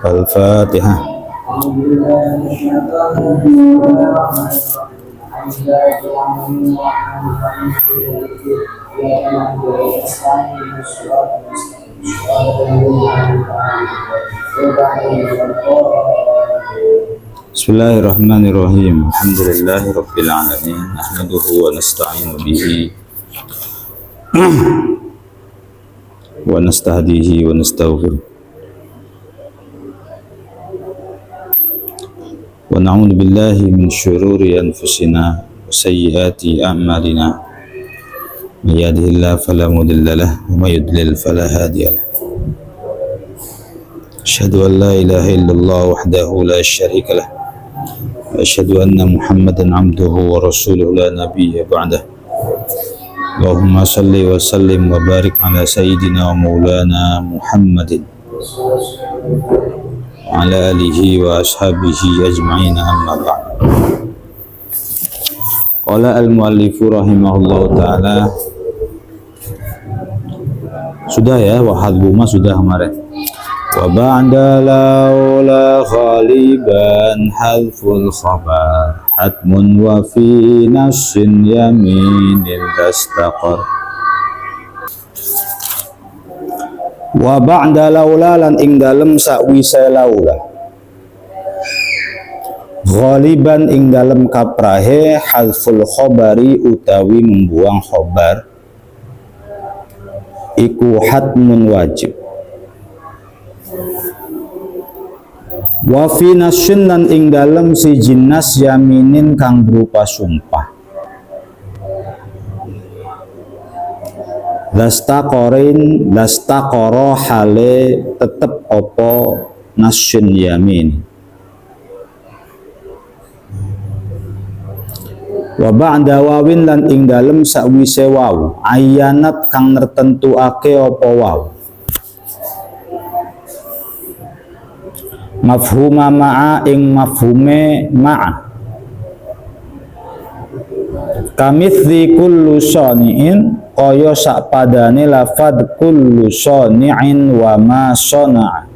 Al-Fatihah. Bismillahirrahmanirrahim. Alhamdulillahirabbil alamin. Nahmaduhu wa nasta'inu bihi wa nastahdihi wa nastaghfiruh. Wa na'udzu billahi min syururi anfusina wa sayyiati a'malina. May yahdihillahu fala mudilla lahu wa may yudlil fala hadiya lahu. Asyhadu an la ilaha illallah wahdahu la syarika lahu. Wa asyhadu anna Muhammadan 'abduhu wa rasuluhu la nabiyya ba'dahu. Allahumma salli wa sallim wa barik ala sayyidina wa maulana Muhammadin wa ala alihi wa ashabihi ajma'in, amma ba'd. Qala al-muallifu rahimahullahu ta'ala. Sudah ya, wahad buma sudah kemarin. Wa ba'da laula khaliban halful khabar hatmun wa fi nassin yaminil dastaqar. Wa ba'da laula lan ing dalem sakwise laula ghaliban ing dalem kaprahe halful khabari utawi membuang khobar iku hatmun wajib. Wa fi nasyin lan ing dalem si jinas yaminin kang berupa sumpah. Lastaqara hale tetep opo nasyun yamin. Wa ba'da wawin lan ing dalem sakwise waw ayyanat kang nertentuake opo waw mafhuma ma'a ing mafhume ma'a kamithli kullu sani'in kaya sakpadane lafad kullu sani'in wa ma sana'a.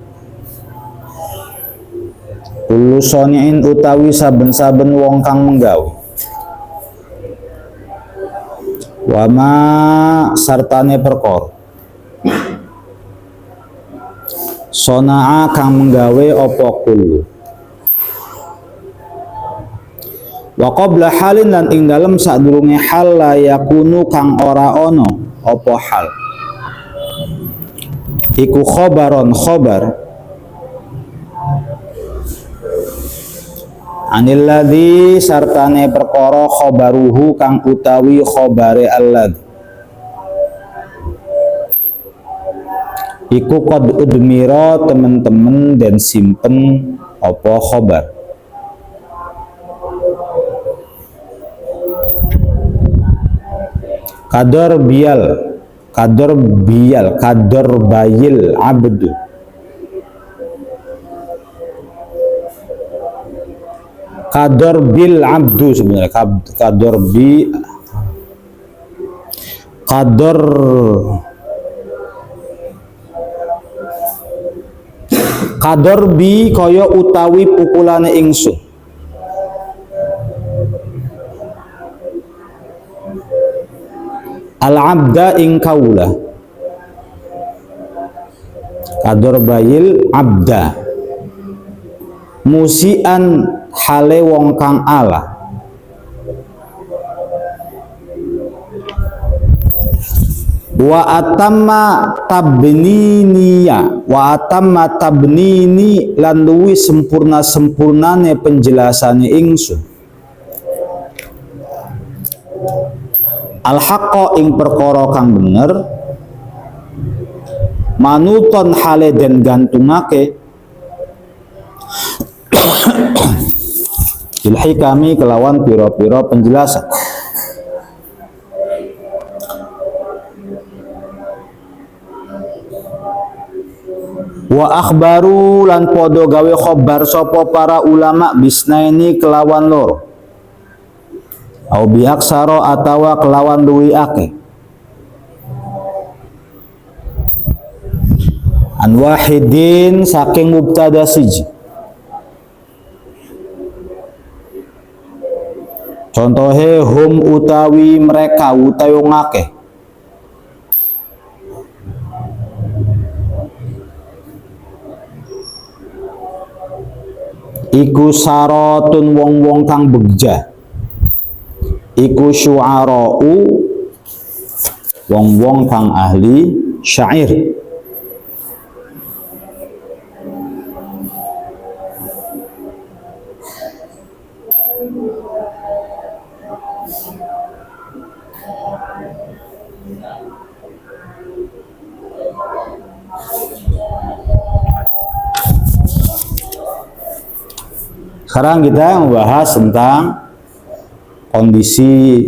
Kullu sani'in utawi saben-saben wong kang menggawe, wa ma sartane perkara sana'a kang menggawe apa kullu. Wa qabla halin lan ing dalem sadurunge hal la yakunu kang ora ono apa hal iku khobaron khobar anil ladzi sartane perkara khobaruhu kang utawi khobare alladzi iku qad udmira temen-temen dan simpen apa khobar. Kador bayil abdu kador bil abdu sebenarnya kador bi kaya utawi pukulane ingsun. Al-abda ing kaula kador bayil abda musian hale wong kang ala wa atamma tabnini lan luwi sempurnane penjelasane ingsun al-haqqa ing perkara kang bener manuton hale den gantungake ilhi kami kelawan piro-piro penjelasan wa akhbaru lan podo gawe khobar sopo para ulama bisnaini kelawan loro au biaksaro atawa kelawan luwi akeh An wahidin saking mubtada siji. Contohe hum utawi mereka utawi ngakeh. Iku sarotun wong-wong kang begja. Iku syu'ara'u wong-wong kang ahli syair. Sekarang kita membahas tentang kondisi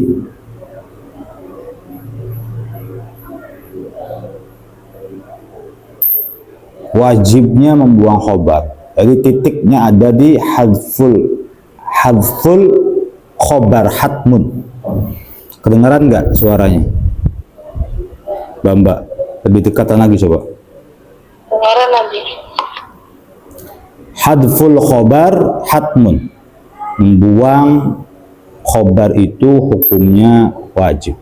wajibnya membuang khobar. Jadi titiknya ada di hadful khobar hatmun. Kedengaran nggak suaranya? Mbak, lebih dekatan lagi coba. Kedengaran lagi. Hadful khobar hatmun, membuang khobar itu hukumnya wajib.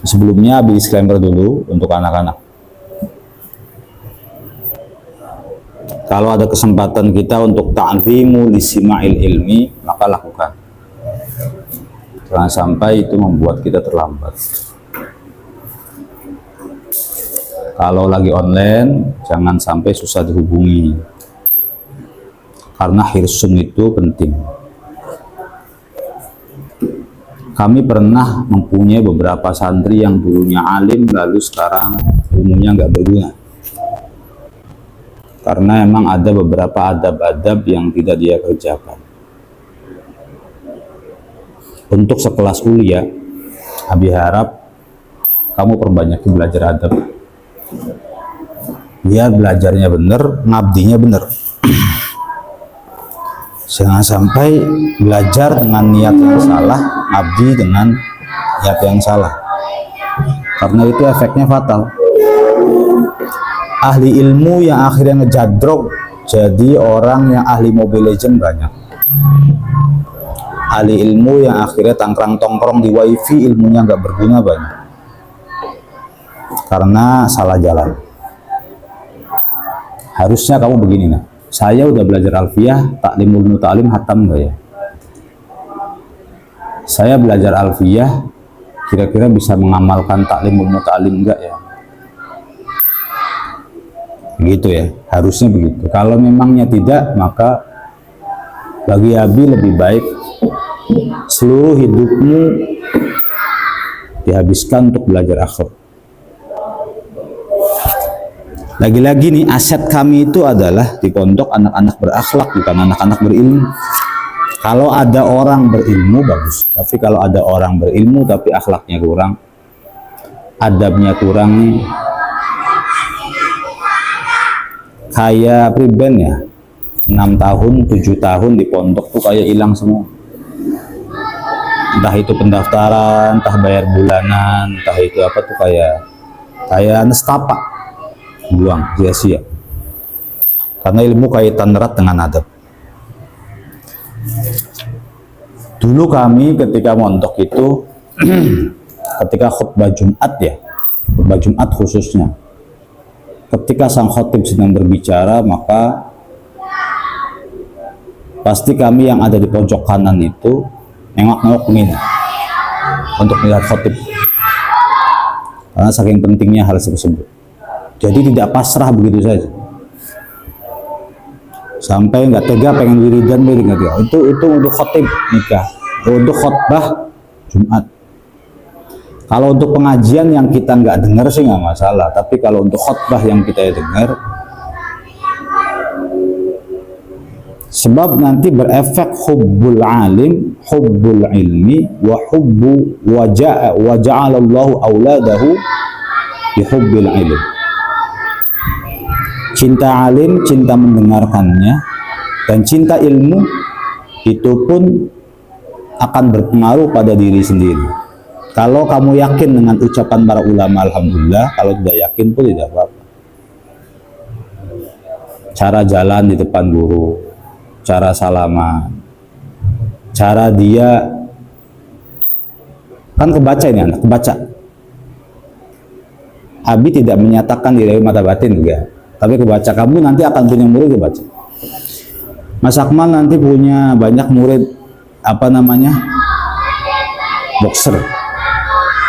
Sebelumnya disclaimer dulu untuk anak-anak. Kalau ada kesempatan kita untuk ta'zimu lisima'il ilmi, maka lakukan. Jangan sampai itu membuat kita terlambat. Kalau lagi online, jangan sampai susah dihubungi. Karena hirsun itu penting. Kami pernah mempunyai beberapa santri yang dulunya alim, lalu sekarang ilmunya nggak berguna. Karena emang ada beberapa adab-adab yang tidak dia kerjakan. Untuk sekelas ulia, Abi harap kamu perbanyak belajar adab. Biar belajarnya bener, ngabdinya bener. Jangan sampai belajar dengan niat yang salah, abdi dengan niat yang salah. Karena itu efeknya fatal. Ahli ilmu yang akhirnya ngejadrok jadi orang yang ahli Mobile Legends banyak. Ahli ilmu yang akhirnya tangkrang-tongkrong di wifi, ilmunya nggak berguna banyak. Karena salah jalan. Harusnya kamu begini, nah. Saya udah belajar alfiyah, taklimul muta'alim hatam enggak ya? Saya belajar alfiyah, kira-kira bisa mengamalkan taklimul muta'alim enggak ya? Begitu ya, harusnya begitu. Kalau memangnya tidak, maka bagi Abi lebih baik seluruh hidupmu dihabiskan untuk belajar akhlak. Lagi-lagi nih, aset kami itu adalah di pondok anak-anak berakhlak, bukan anak-anak berilmu. Kalau ada orang berilmu bagus, tapi kalau ada orang berilmu tapi akhlaknya kurang, adabnya kurang, kayak priben ya, 6 tahun, 7 tahun di pondok tuh kayak hilang semua. Entah itu pendaftaran, entah bayar bulanan, entah itu apa tuh kayak nestapa. Buang, sia-sia. Karena ilmu kaitan erat dengan adab. Dulu kami ketika mondok itu ketika khutbah Jumat ya, khutbah Jumat khususnya, ketika sang khotib sedang berbicara, maka pasti kami yang ada di pojok kanan itu nengok-nengok begini untuk melihat khotib, karena saking pentingnya hal tersebut. Jadi tidak pasrah begitu saja. Sampai nggak tega pengen wiridan nggak tega. Itu untuk khotib nikah, untuk khutbah Jumat. Kalau untuk pengajian yang kita nggak dengar sih nggak masalah. Tapi kalau untuk khutbah yang kita dengar, sebab nanti berefek hubbul alim, hubbul ilmi, wa hubbu wa ja'alallahu auladahu bi hubbil ilm. Cinta alim, cinta mendengarkannya, dan cinta ilmu itu pun akan berpengaruh pada diri sendiri. Kalau kamu yakin dengan ucapan para ulama, alhamdulillah. Kalau tidak yakin pun tidak apa-apa. cara jalan di depan guru, cara salaman, cara dia, kan kebaca ini anak, kebaca. Abi tidak menyatakan di mata batin juga, tapi kebaca. Kamu nanti akan punya murid kebaca. Mas Akmal nanti punya banyak murid boxer.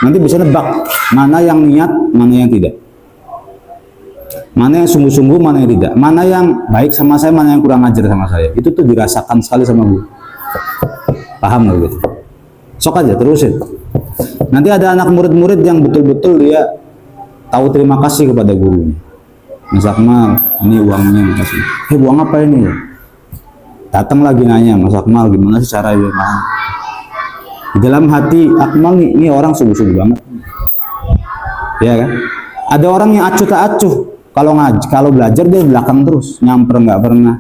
Nanti bisa nebak mana yang niat, mana yang tidak, mana yang sungguh-sungguh, mana yang tidak, mana yang baik sama saya, mana yang kurang ajar sama saya. Itu tuh dirasakan sekali sama guru. Paham nggak gitu? Sok aja terusin. Nanti ada anak murid-murid yang betul-betul dia tahu terima kasih kepada gurunya. Mas Akmal, ini uangnya, makasih. Uang apa ini? Datang lagi nanya, Mas Akmal gimana sih cara dia paham? Di dalam hati Akmal nih, ini orang sungguh-sungguh banget. Ya kan? Ada orang yang acuh tak acuh. Kalau belajar dia belakang terus, nyamper nggak pernah,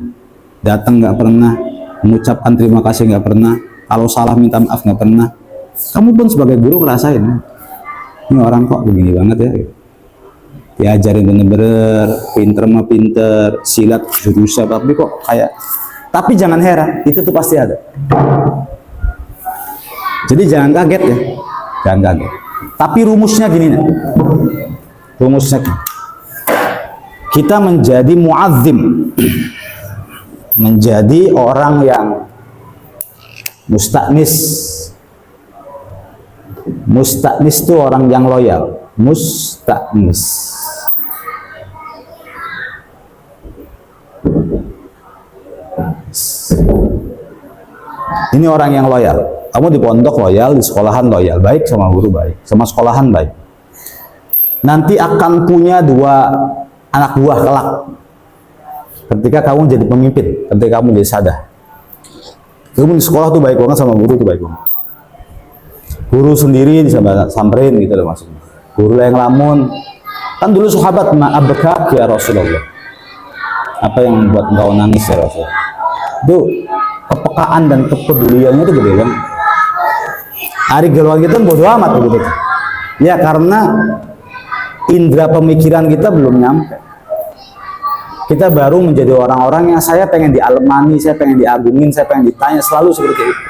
datang nggak pernah, mengucapkan terima kasih nggak pernah, kalau salah minta maaf nggak pernah. Kamu pun sebagai guru ngerasain, ini orang kok begini banget ya. Diajarin bener-bener, pinter mah pinter, silat jurusan, tapi kok kayak. Tapi jangan heran, itu tuh pasti ada. Jadi jangan kaget ya, jangan kaget. Tapi rumusnya gini nih, rumusnya kita menjadi muazzim, menjadi orang yang musta'nis. Musta'nis itu orang yang loyal, musta'nis. Ini orang yang loyal. Kamu di pondok loyal, di sekolahan loyal, baik sama guru baik, sama sekolahan baik. Nanti akan punya dua anak buah kelak. Ketika kamu jadi pemimpin, ketika kamu jadi sadah. Kamu di sekolah tuh baik banget sama guru tuh baik banget. Guru sendiri disamperin gitu loh maksudnya. Guru yang lamun. Kan dulu sahabat ma'abkak ya Rasulullah. Apa yang membuat engkau nangis ya Rasulullah? Itu kepekaan dan kepeduliannya itu gede kan. Hari geluar kita bodo amat begitu. Ya karena indera pemikiran kita belum nyampe. Kita baru menjadi orang-orang yang saya pengen dialemani, saya pengen diagungin, saya pengen ditanya, selalu seperti itu.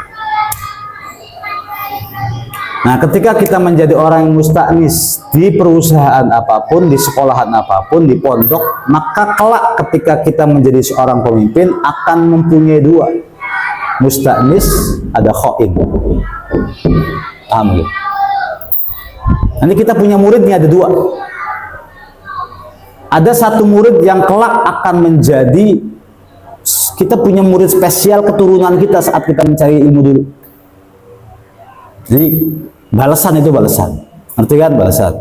Nah, ketika kita menjadi orang yang musta'nis di perusahaan apapun, di sekolahan apapun, di pondok, maka kelak ketika kita menjadi seorang pemimpin akan mempunyai dua. Musta'nis, ada khoin. Paham gitu? Nanti kita punya muridnya ada dua. Ada satu murid yang kelak akan menjadi, kita punya murid spesial keturunan kita saat kita mencari ilmu dulu. Jadi balasan itu balasan, ngerti kan balasan?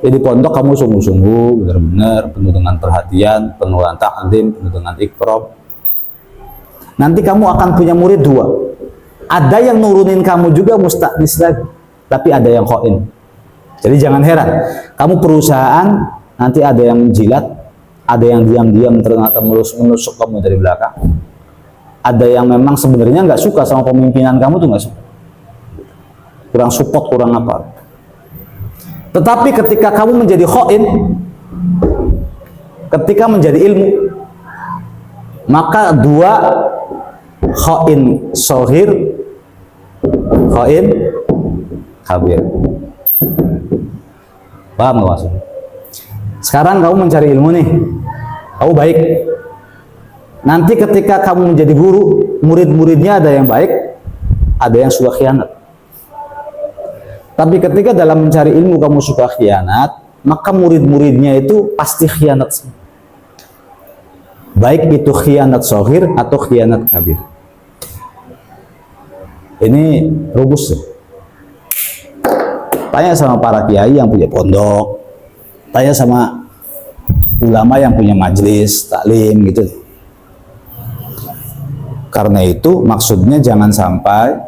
Jadi pondok kamu sungguh-sungguh, benar-benar penuh dengan perhatian, penuh dengan ta'lim, penuh dengan ikram. Nanti kamu akan punya murid dua. Ada yang nurunin kamu juga musta'nis lagi, tapi ada yang khoin. Jadi jangan heran, kamu perusahaan nanti ada yang menjilat, ada yang diam-diam ternyata menusuk kamu dari belakang. Ada yang memang sebenarnya nggak suka sama pemimpinan kamu tuh nggak suka. Kurang support, kurang apa. Tetapi ketika kamu menjadi khoin, ketika menjadi ilmu, maka dua khoin sohir, khoin kabir. Paham nggak maksudnya? Sekarang kamu mencari ilmu nih, kamu baik. Nanti ketika kamu menjadi guru, murid-muridnya ada yang baik, ada yang suka khianat. Tapi ketika dalam mencari ilmu kamu suka khianat, maka murid-muridnya itu pasti khianat. Baik itu khianat sohir atau khianat kabir. Ini rumus. Tanya sama para kiai yang punya pondok, tanya sama ulama yang punya majelis taklim gitu. Karena itu maksudnya jangan sampai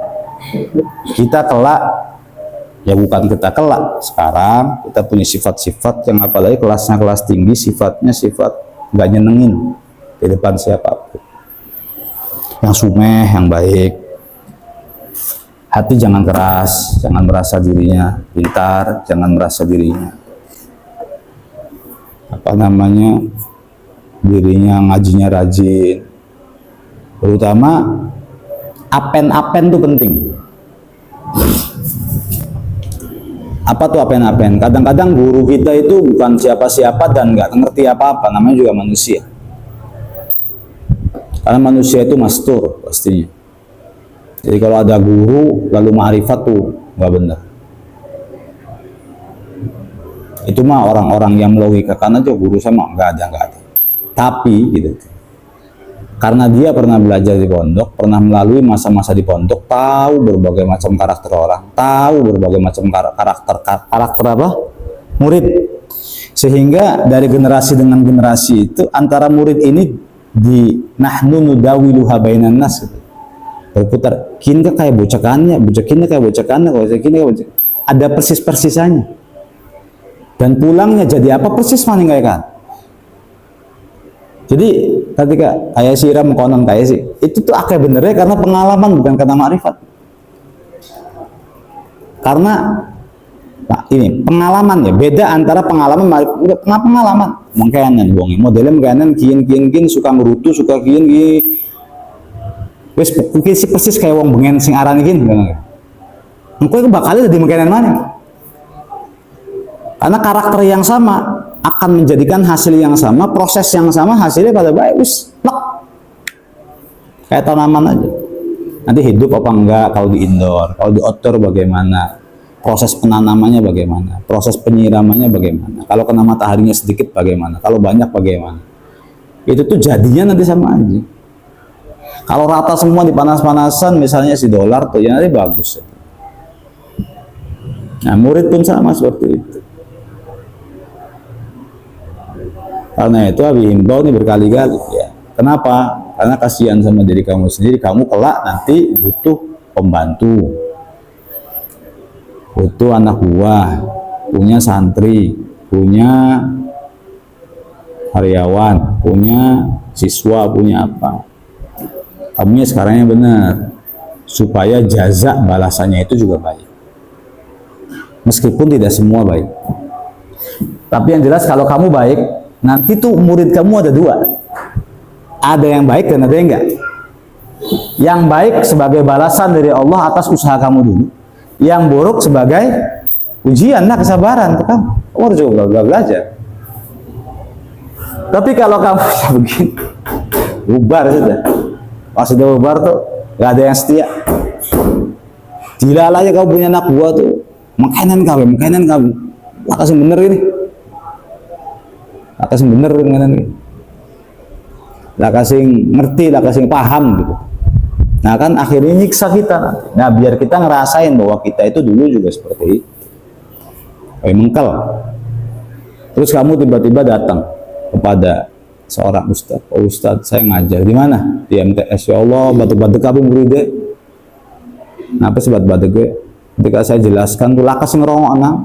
kita kelak, ya bukan kita kelak, sekarang kita punya sifat-sifat yang apalagi kelasnya kelas tinggi, sifatnya sifat nggak nyenengin di depan siapapun. Yang sumeh, yang baik. Hati jangan keras, jangan merasa dirinya pintar, jangan merasa dirinya dirinya ngajinya rajin, terutama apen-apen itu penting. Apa tuh apen-apen? Kadang-kadang guru kita itu bukan siapa-siapa dan nggak ngerti apa-apa, namanya juga manusia. Karena manusia itu mastur pastinya. Jadi kalau ada guru lalu ma'rifat tuh nggak benar. Itu mah orang-orang yang melogikakan aja guru sama nggak ada. Tapi gitu. Karena dia pernah belajar di pondok, pernah melalui masa-masa di pondok, tahu berbagai macam karakter orang, tahu berbagai macam karakter apa? Murid. Sehingga dari generasi dengan generasi itu antara murid ini di nahnu nudawiluha bainan nas gitu. Berputar, kinnya kayak bocakannya, ada persis-persisannya. Dan pulangnya jadi apa persis meninggalkan. Jadi ketika kayak siram konon kayak sih, itu tuh akeh benernya karena pengalaman bukan karena makrifat. Karena nah ini pengalaman ya, beda antara pengalaman makrifat. Pengalaman mengkanan bongi modelnya mengkanan kian suka ngerutu suka kian wes persis kayak wong bengen sing aran iki engko itu bakal jadi mengkanan mana. Karena karakter yang sama akan menjadikan hasil yang sama, proses yang sama, hasilnya pada baik, kayak tanaman aja. Nanti hidup apa enggak kalau di indoor, kalau di outdoor bagaimana, proses penanamannya bagaimana, proses penyiramannya bagaimana, kalau kena mataharinya sedikit bagaimana, kalau banyak bagaimana. Itu tuh jadinya nanti sama aja. Kalau rata semua dipanas-panasan, misalnya si dolar tuh ya nanti bagus. Nah murid pun sama seperti itu. Karena itu Abi himbau ini berkali-kali ya. Kenapa? Karena kasihan sama diri kamu sendiri. Kamu kelak nanti butuh pembantu, butuh anak buah, punya santri, punya karyawan, punya siswa, punya apa. Kamunya sekarangnya benar supaya jaza balasannya itu juga baik. Meskipun tidak semua baik. Tapi yang jelas kalau kamu baik, nanti tuh murid kamu ada dua. Ada yang baik dan ada yang enggak. Yang baik sebagai balasan dari Allah atas usaha kamu dulu. Yang buruk sebagai ujian lah, kesabaran. Kamu harus juga belajar. Tapi kalau kamu begini, bubar sudah. Pas sudah bubar tuh nggak ada yang setia. Dilalah aja kamu punya anak buah tuh, makanan kamu. Lah kasih bener ini. Lah kasih bener ini. Lah kasih ngerti, lah kasih paham gitu. Nah kan akhirnya nyiksa kita nanti. Nah biar kita ngerasain bahwa kita itu dulu juga seperti itu. Kayak mengkel. Terus kamu tiba-tiba datang kepada seorang ustadz. Oh ustadz, saya ngajar di mana? Di MTS. Ya Allah, batu-batu kamu muridnya. Kenapa sih batu-batu gue? Ketika saya jelaskan tuh lakas ngerongok nang.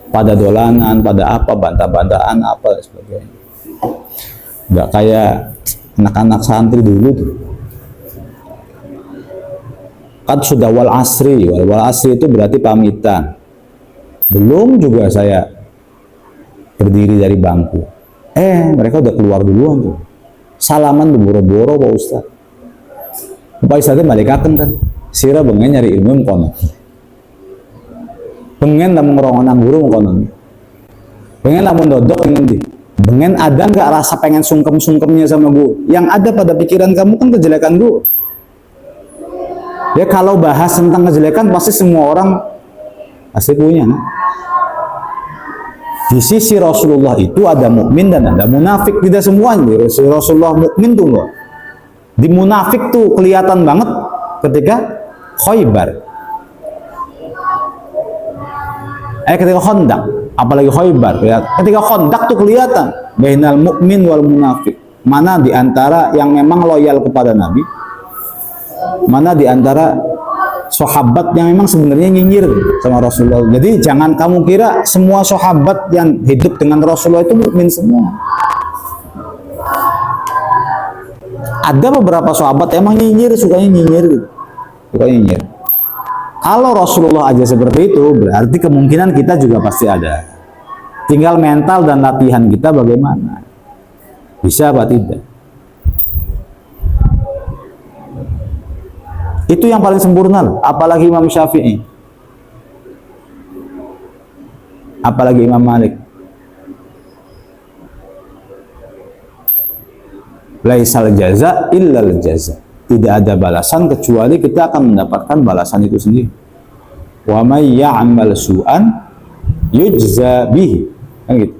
Pada dolanan, pada apa, bantah-bantahan apa dan sebagainya. Nggak kayak anak-anak santri dulu tuh. Kan sudah wal asri itu berarti pamitan. Belum juga saya berdiri dari bangku. Mereka udah keluar duluan tuh. Salaman tuh boro-boro Pak Ustaz. Pak Ustaznya malikaken kan. Sira bengen nyari ilmu kono. Bengen lamun ngerongonan guru kono. Bengen lamun dodok ngendi. Bengen ada nggak rasa pengen sungkem-sungkemnya sama guru? Yang ada pada pikiran kamu kan kejelekan guru. Ya kalau bahas tentang kejelekan pasti semua orang pasti punya. Nah? Di sisi Rasulullah itu ada mukmin dan ada munafik, tidak semuanya. Di sisi Rasulullah mukmin tuh loh. Di munafik tuh kelihatan banget ketika Khaybar. Ketika Khandaq, apalagi Khaybar. Ya. Ketika Khandaq tuh kelihatan bainal mukmin wal munafik. Mana di antara yang memang loyal kepada Nabi, mana di antara sahabat yang memang sebenarnya nyinyir sama Rasulullah. Jadi jangan kamu kira semua sahabat yang hidup dengan Rasulullah itu mukmin semua. Ada beberapa sahabat emang nyinyir, sukanya nyinyir. Kalau Rasulullah aja seperti itu, berarti kemungkinan kita juga pasti ada. Tinggal mental dan latihan kita bagaimana. Bisa apa tidak? Itu yang paling sempurna, apalagi Imam Syafi'i, apalagi Imam Malik. Laisal jaza illal jaza. Tidak ada balasan kecuali kita akan mendapatkan balasan itu sendiri. Wa may ya'mal su'an yujza bihi. Kan gitu.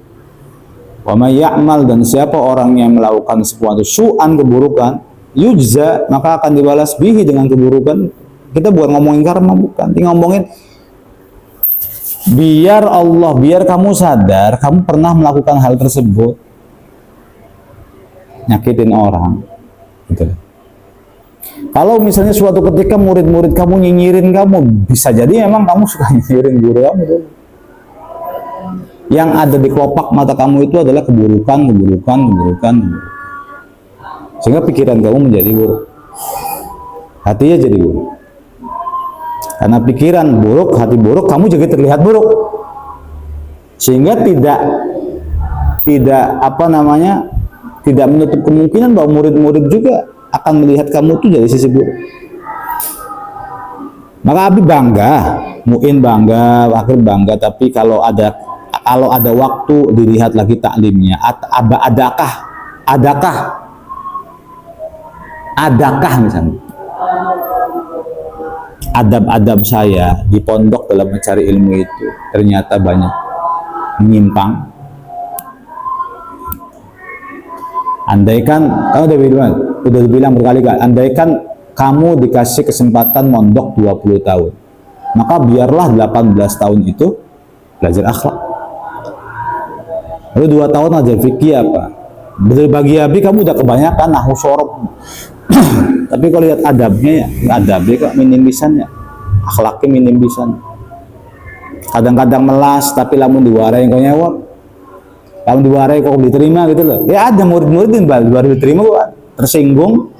Wa may ya'mal, dan siapa orang yang melakukan sesuatu su'an, keburukan, yujza, maka akan dibalas bihi dengan keburukan. Kita bukan ngomongin karma, bukan. Ini ngomongin biar Allah, biar kamu sadar kamu pernah melakukan hal tersebut, nyakitin orang gitu. Kalau misalnya suatu ketika murid-murid kamu nyinyirin kamu, bisa jadi memang kamu suka nyinyirin guru kamu tuh. Yang ada di kelopak mata kamu itu adalah keburukan. Sehingga pikiran kamu menjadi buruk, hatinya jadi buruk. Karena pikiran buruk, hati buruk, kamu juga terlihat buruk. Sehingga tidak menutup kemungkinan bahwa murid-murid juga akan melihat kamu tuh dari sisi buruk. Maka Abi bangga, Muin bangga, Akhir bangga, tapi kalau ada waktu dilihat lagi taklimnya, adakah misalnya adab-adab saya di pondok dalam mencari ilmu itu ternyata banyak menyimpang. Andaikan kamu udah bilang berkali-kali, andaikan kamu dikasih kesempatan mondok 20 tahun, maka biarlah 18 tahun itu belajar akhlak. Lalu 2 tahun aja fikih apa? Bagi Abi kamu udah kebanyakan nahwu sorob. Tapi kalau lihat adabnya kok minim pisan ya. Akhlaknya minim pisan. Kadang-kadang melas tapi lamun diwarai kok nyewot. Lamun diwarai kok diterima gitu loh. Ya ada murid-murid yang baru diterima kok tersinggung,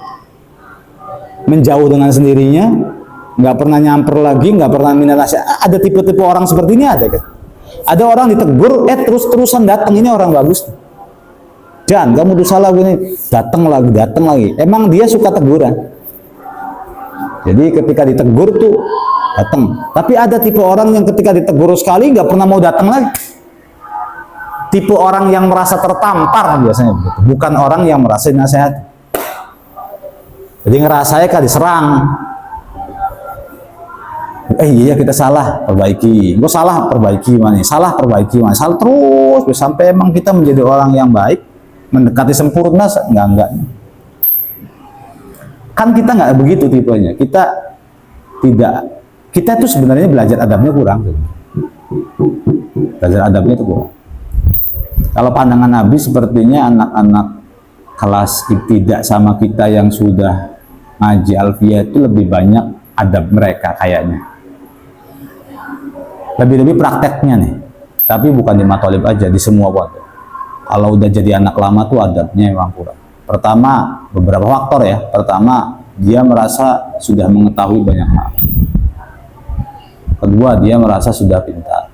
menjauh dengan sendirinya, nggak pernah nyamper lagi, nggak pernah minta nasihat. Ada tipe-tipe orang seperti ini ada kan? Ada orang ditegur, terus-terusan datang, ini orang bagus. Dan kamu tuh salah gini, datang lagi. Emang dia suka teguran. Jadi ketika ditegur tuh datang. Tapi ada tipe orang yang ketika ditegur sekali nggak pernah mau datang lagi. Tipe orang yang merasa tertampar biasanya begitu. Bukan orang yang merasa nasihat. Jadi ngerasanya kan diserang. Iya kita salah, perbaiki. Gue salah, perbaiki mana? Salah, perbaiki mana? Salah terus sampai emang kita menjadi orang yang baik, mendekati sempurna, enggak. Kan kita nggak begitu tipenya. Kita tuh sebenarnya belajar adabnya kurang. Belajar adabnya itu kurang. Kalau pandangan Nabi sepertinya anak-anak kelas ibtidah sama kita yang sudah ngaji alfiyah itu lebih banyak adab mereka kayaknya. Lebih-lebih prakteknya nih. Tapi bukan di matolib aja, di semua pondok. Kalau udah jadi anak lama tuh adabnya memang kurang. Pertama, beberapa faktor ya. Pertama, dia merasa sudah mengetahui banyak hal. Kedua, dia merasa sudah pintar.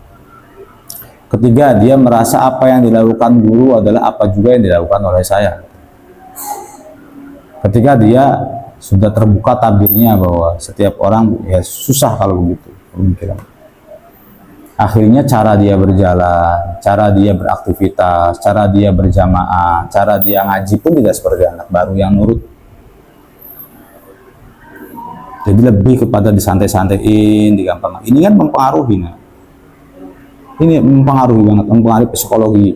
Ketiga, dia merasa apa yang dilakukan guru adalah apa juga yang dilakukan oleh saya. Ketika dia sudah terbuka tabirnya bahwa setiap orang ya susah kalau begitu pemikiran. Akhirnya cara dia berjalan, cara dia beraktivitas, cara dia berjamaah, cara dia ngaji pun tidak seperti anak baru yang nurut. Jadi lebih kepada disantai-santaiin, digampang. Ini kan mempengaruhi. Nah. Ini mempengaruhi banget, mempengaruhi psikologi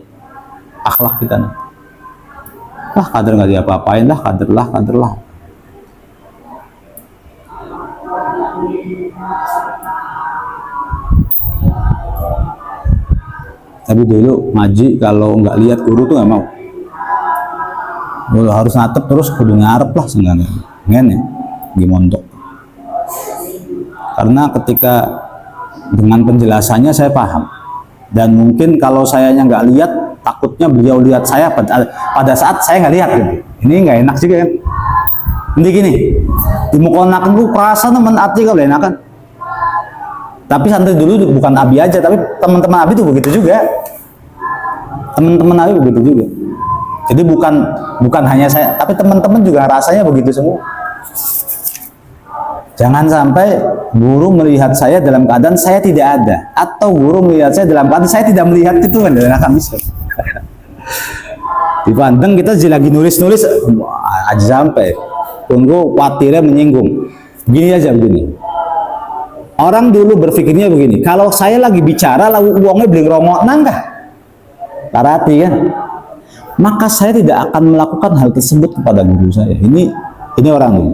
akhlak kita nih. Lah kader nggak diapa-apain lah, kader lah. Tapi dulu ngaji kalau nggak lihat guru tuh nggak mau. Dulu harus natep terus kudu ngarep lah seenggaknya. Ngene di mondok. Karena ketika dengan penjelasannya saya paham. Dan mungkin kalau sayanya nggak lihat, takutnya beliau lihat saya pada saat saya nggak lihat gitu. Ini nggak enak juga kan. Ini gini, di mukonakan lu perasa teman hati kalau enakan. Tapi santri dulu bukan Abi aja, tapi teman-teman Abi tuh begitu juga. Teman-teman Abi begitu juga. Jadi bukan hanya saya, tapi teman-teman juga rasanya begitu semua. Jangan sampai guru melihat saya dalam keadaan saya tidak ada, atau guru melihat saya dalam keadaan saya tidak melihat, itu kan akan bisa. Dipandang kita lagi nulis-nulis aja sampai tunggu khawatirnya menyinggung. Gini aja begini. Orang dulu berpikirnya begini, kalau saya lagi bicara lalu uangnya beli rongok nangkah. Tarati kan? Maka saya tidak akan melakukan hal tersebut kepada guru saya. Ini orang ini.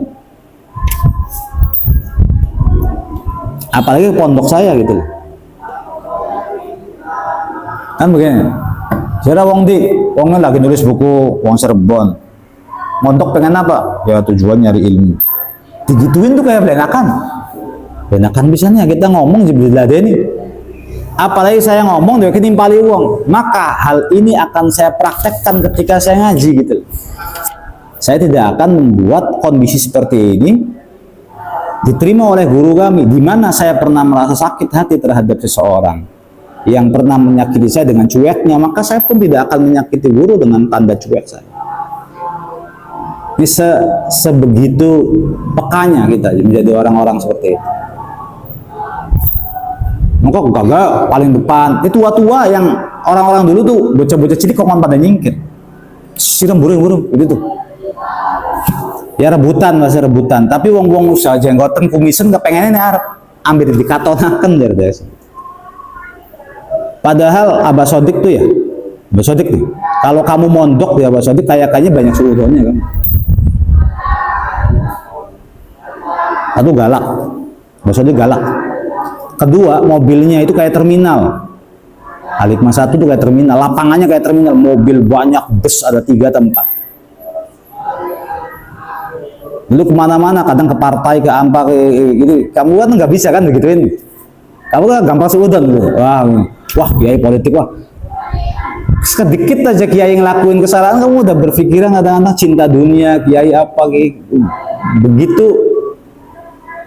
Apalagi pondok saya gitu. Kan begini. Saya wongnya lagi nulis buku, wong Cirebon. Mondok pengen apa? Ya tujuan nyari ilmu. Digituin tuh kayak benenakan. Benenakan bisanya kita ngomong diladeni. Apalagi saya ngomong dia ketimpali uang, maka hal ini akan saya praktekkan ketika saya ngaji gitu. Saya tidak akan membuat kondisi seperti ini diterima oleh guru kami, di mana saya pernah merasa sakit hati terhadap seseorang yang pernah menyakiti saya dengan cueknya, maka saya pun tidak akan menyakiti guru dengan tanda cuek saya. Ini sebegitu pekanya kita menjadi orang-orang seperti itu. Maka gagal paling depan. Itu tua-tua yang orang-orang dulu tuh bocah-bocah cilik kok pada nyingkir. Siram burung gitu tuh. Ya rebutan, masih rebutan. Tapi wong-wong usaha jenggoten kumisen kepengennya nih arep ambil dikatonaken dari desa. Padahal Abah Sodik tuh ya, Abah Sodik nih. Kalau kamu mondok di Abah Sodik kayaknya banyak suudonnya kan. Satu galak, Abah Sodik galak. Kedua, mobilnya itu kayak terminal. Al-Hikmah 1 itu kayak terminal, lapangannya kayak terminal, mobil banyak, bus ada 3 tempat. Lalu kemana-mana, kadang ke partai, ke apa, gitu. Kamu kan nggak bisa kan begituin. Kamu kan gampang seudon gitu. Wah, kiai politik wah. Sedikit aja kiai yang lakuin kesalahan, kamu udah berpikiran ada cinta dunia, kiai apa gitu. Begitu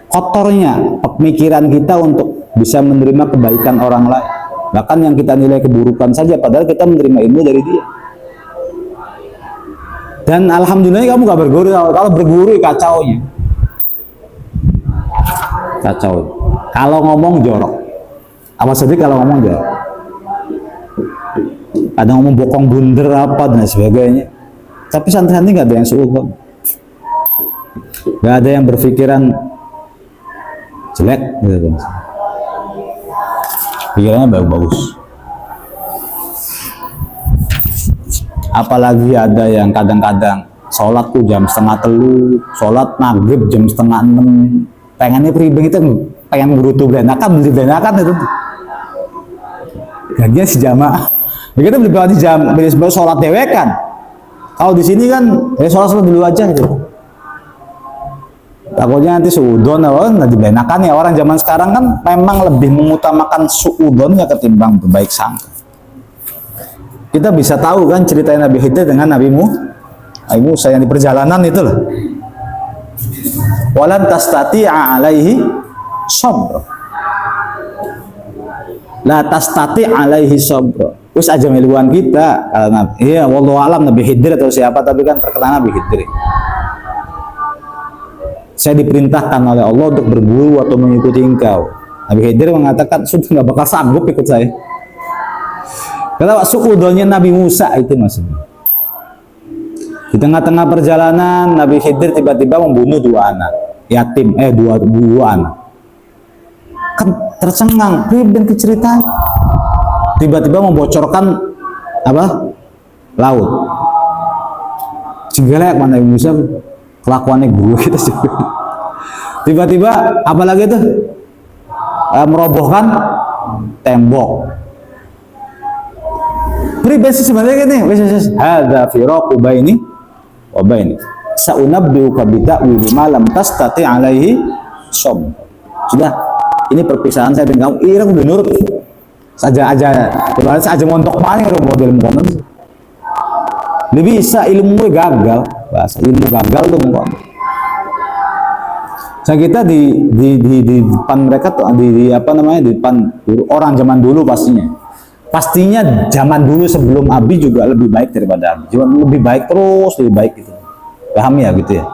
kotornya pemikiran kita untuk bisa menerima kebaikan orang lain, bahkan yang kita nilai keburukan saja, padahal kita menerima ilmu dari dia. Dan alhamdulillah kamu gak berguru. Kalau berguru kacaunya, kacau. Kalau ngomong jorok, apa sedih kalau ngomong jorok, ada ngomong bokong bunder apa dan sebagainya. Tapi santri-santri gak ada yang suudon, gak ada yang berpikiran jelek gitu. Pikirannya bagus-bagus. Apalagi ada yang kadang-kadang sholat tuh jam 2:30, sholat maghrib jam 5:30, pengennya pribadi itu pengen berutuh berenakan, beli berenakan itu gajinya si jamaah ya kita beli di jam, beli sholat dewe kan. Kalau di sini kan ya sholat dulu aja gitu. Takutnya nanti suudon, nanti benakan ya. Orang zaman sekarang kan memang lebih mengutamakan suudonnya ketimbang baik sangka. Kita bisa tahu kan cerita Nabi Khidir dengan Nabi Musa yang di perjalanan itu loh. Walan tastati'a alaihi sabra. La tastati' alaihi sabra. Terus aja miluan kita kalau Nabi. Iya, wallahu alam Nabi Khidir atau siapa, tapi kan terkenal Nabi Khidir. Saya diperintahkan oleh Allah untuk berguru atau mengikuti engkau. Nabi Khidir mengatakan sudah nggak bakal sanggup ikut saya. Kalau suudonnya Nabi Musa itu maksudnya. Di tengah-tengah perjalanan Nabi Khidir tiba-tiba membunuh 2 anak yatim, dua anak. Kan tercengang, dan keceritaan. Tiba-tiba membocorkan apa? Laut. Segala mana Nabi Musa kelakuannya guru kita sih. Tiba-tiba apalagi itu merobohkan tembok. Pribadi sebenarnya gini, hadza firaqu baini wa baini. Sa'unabbiuka bi ta'wili ma lam tastati' alaihi sabr. Sudah, ini perpisahan saya dengan kamu. Iya, udah nurut. Saja montok mana model momen. Lebih bisa ilmu gagal, bahasa ilmu gagal tuh mungkin. Saya kita di depan mereka tuh di apa namanya di depan orang zaman dulu pastinya pastinya zaman dulu sebelum Abi juga lebih baik daripada Abi. Cuma lebih baik terus, lebih baik gitu. Paham ya gitu ya?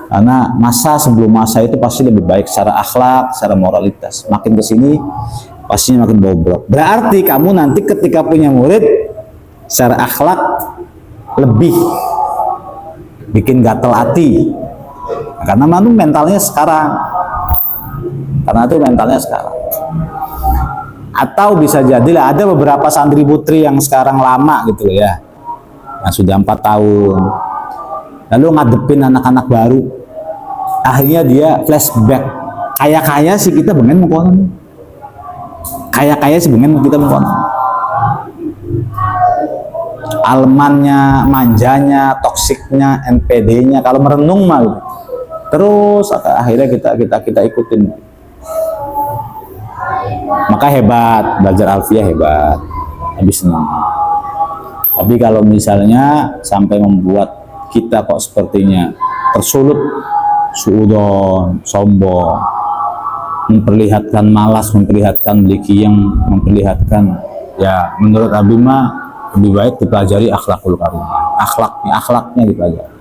Karena masa sebelum masa itu pasti lebih baik secara akhlak, secara moralitas. Makin kesini pastinya makin bobrok. Berarti kamu nanti ketika punya murid secara akhlak lebih bikin gatel hati. Karena itu mentalnya sekarang. Karena itu mentalnya sekarang. Atau bisa jadilah ada beberapa santri putri yang sekarang lama gitu ya, yang sudah 4 tahun, lalu ngadepin anak-anak baru, akhirnya dia flashback, kaya sih kita pengen mengkonon, kaya sih pengen kita mengkonon, almannya, manjanya, toksiknya, NPD-nya, kalau merenung mah gitu. Terus akhirnya kita ikutin. Maka hebat, belajar alfiyah hebat, habis senang. Tapi kalau misalnya sampai membuat kita kok sepertinya tersulut, suudon, sombong, memperlihatkan malas, memperlihatkan yang memperlihatkan, ya menurut Abi mah lebih baik dipelajari akhlakul karimah, akhlaknya dipelajari.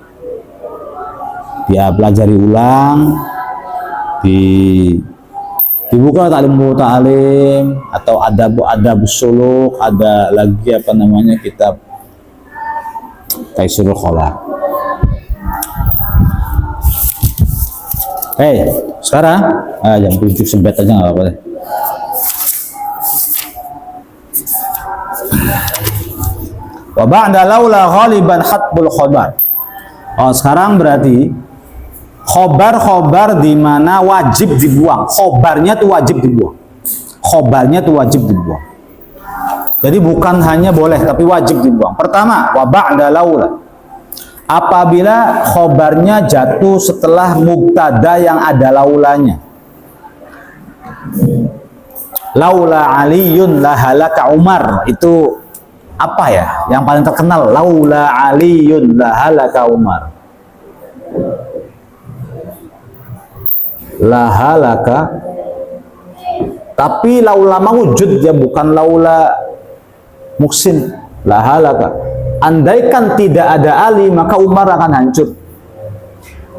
Dia pelajari ulang, dibuka ta'lim atau adab suluk, ada lagi apa namanya kitab Taisirul Khalaq. Sekarang jam 7 sebet aja nggak apa-apa deh. Wa ba'da laula ghaliban khatbul khabar. Sekarang berarti khobar di mana wajib dibuang. Khobarnya tuh wajib dibuang. Jadi bukan hanya boleh, tapi wajib dibuang. Pertama, wa ba'da laula. Apabila khobarnya jatuh setelah mubtada yang ada laulanya. Laula Aliyun lahalaka Umar. Itu apa ya? Yang paling terkenal. Laula Aliyun lahalaka Umar. Lahalaka, tapi laula mawujud, ya bukan laula muksin. Lahalaka, andaikan tidak ada Ali maka Umar akan hancur.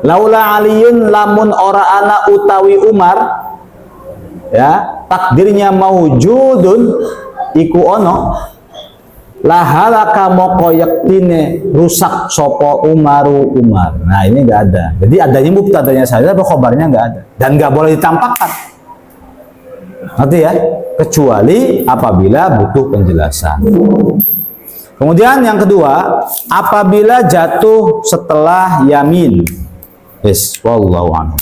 Laula Aliyun, lamun ora ana utawi Umar, ya takdirnya mawujudun iku ono, lahalaka moko yaktine rusak sopo Umar. Nah ini nggak ada. Jadi adanya mubtadanya saja, tapi khobarnya nggak ada dan nggak boleh ditampakkan. Ngerti ya? Kecuali apabila butuh penjelasan. Kemudian yang kedua, apabila jatuh setelah yamin. Wallahu a'lam.